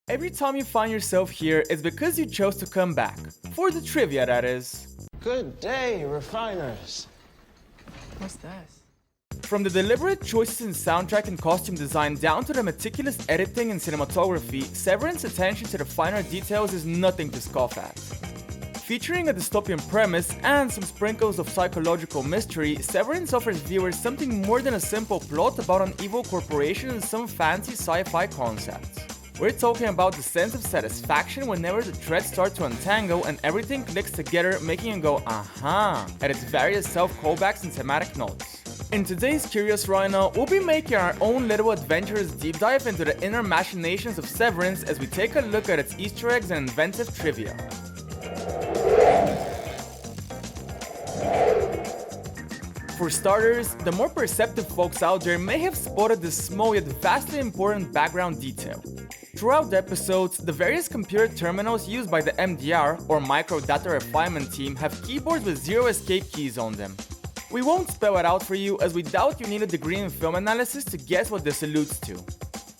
Every time you find yourself here, it's because you chose to come back. For the trivia, that is. Good day, refiners. What's this? From the deliberate choices in soundtrack and costume design down to the meticulous editing and cinematography, Severance's attention to the finer details is nothing to scoff at. Featuring a dystopian premise and some sprinkles of psychological mystery, Severance offers viewers something more than a simple plot about an evil corporation and some fancy sci-fi concepts. We're talking about the sense of satisfaction whenever the threads start to untangle and everything clicks together, making you go aha at its various self-callbacks and thematic notes. In today's Curious Rhino, we'll be making our own little adventurous deep dive into the inner machinations of Severance as we take a look at its Easter eggs and inventive trivia. For starters, the more perceptive folks out there may have spotted this small yet vastly important background detail. Throughout the episodes, the various computer terminals used by the MDR or Micro Data Refinement team have keyboards with zero escape keys on them. We won't spell it out for you as we doubt you need a degree in film analysis to guess what this alludes to.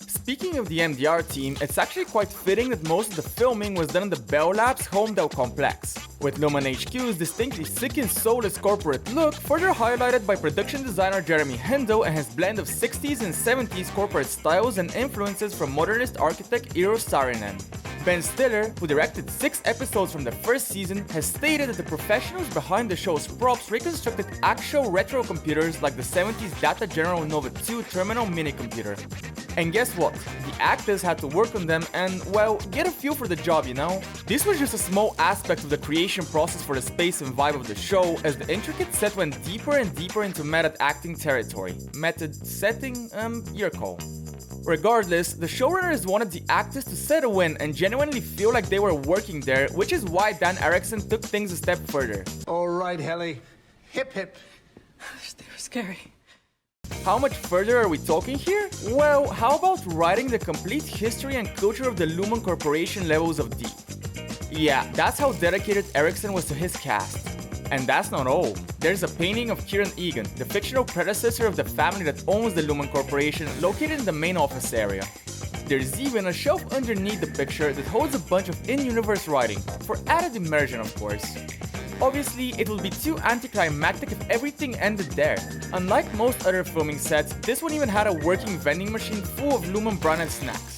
Speaking of the MDR team, it's actually quite fitting that most of the filming was done in the Bell Labs Homedale complex, with Lumen HQ's distinctly sick and soulless corporate look further highlighted by production designer Jeremy Hendo and his blend of 60s and 70s corporate styles and influences from modernist architect Eero Saarinen. Ben Stiller, who directed 6 episodes from the first season, has stated that the professionals behind the show's props reconstructed actual retro computers like the 70s Data General Nova 2 terminal minicomputer. And guess what? The actors had to work on them and, well, get a feel for the job, you know? This was just a small aspect of the creation process for the space and vibe of the show, as the intricate set went deeper and deeper into method acting territory. Method setting? Your call. Regardless, the showrunners wanted the actors to settle in and genuinely feel like they were working there, which is why Dan Erickson took things a step further. All right, Helly. Hip hip. They were scary. How much further are we talking here? Well, how about writing the complete history and culture of the Lumen Corporation levels of deep? Yeah, that's how dedicated Erickson was to his cast. And that's not all. There's a painting of Kieran Egan, the fictional predecessor of the family that owns the Lumen Corporation, located in the main office area. There's even a shelf underneath the picture that holds a bunch of in-universe writing, for added immersion of course. Obviously, it would be too anticlimactic if everything ended there. Unlike most other filming sets, this one even had a working vending machine full of Lumen branded snacks.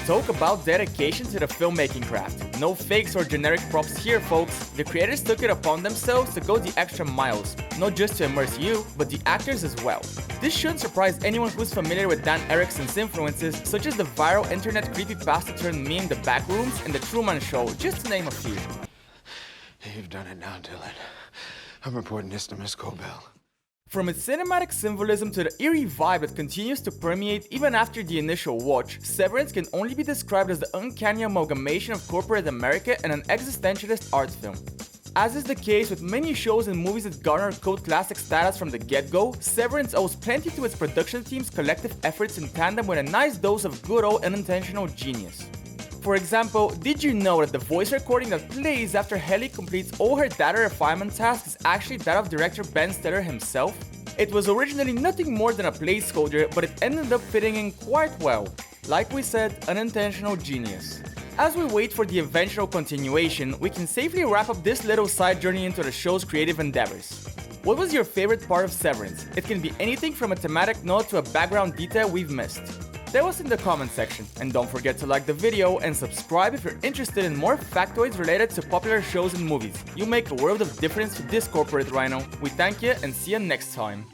Talk about dedication to the filmmaking craft. No fakes or generic props here, folks. The creators took it upon themselves to go the extra miles, not just to immerse you, but the actors as well. This shouldn't surprise anyone who's familiar with Dan Erickson's influences, such as the viral internet creepypasta turned meme The Backrooms and The Truman Show, just to name a few. You've done it now, Dylan. I'm reporting this to Miss Cobell. From its cinematic symbolism to the eerie vibe that continues to permeate even after the initial watch, Severance can only be described as the uncanny amalgamation of corporate America and an existentialist art film. As is the case with many shows and movies that garner cult classic status from the get-go, Severance owes plenty to its production team's collective efforts in tandem with a nice dose of good old unintentional genius. For example, did you know that the voice recording that plays after Helly completes all her data refinement tasks is actually that of director Ben Stiller himself? It was originally nothing more than a placeholder, but it ended up fitting in quite well. Like we said, unintentional genius. As we wait for the eventual continuation, we can safely wrap up this little side journey into the show's creative endeavors. What was your favorite part of Severance? It can be anything from a thematic note to a background detail we've missed. Tell us in the comment section, and don't forget to like the video and subscribe if you're interested in more factoids related to popular shows and movies. You make a world of difference to this corporate rhino. We thank you and see you next time.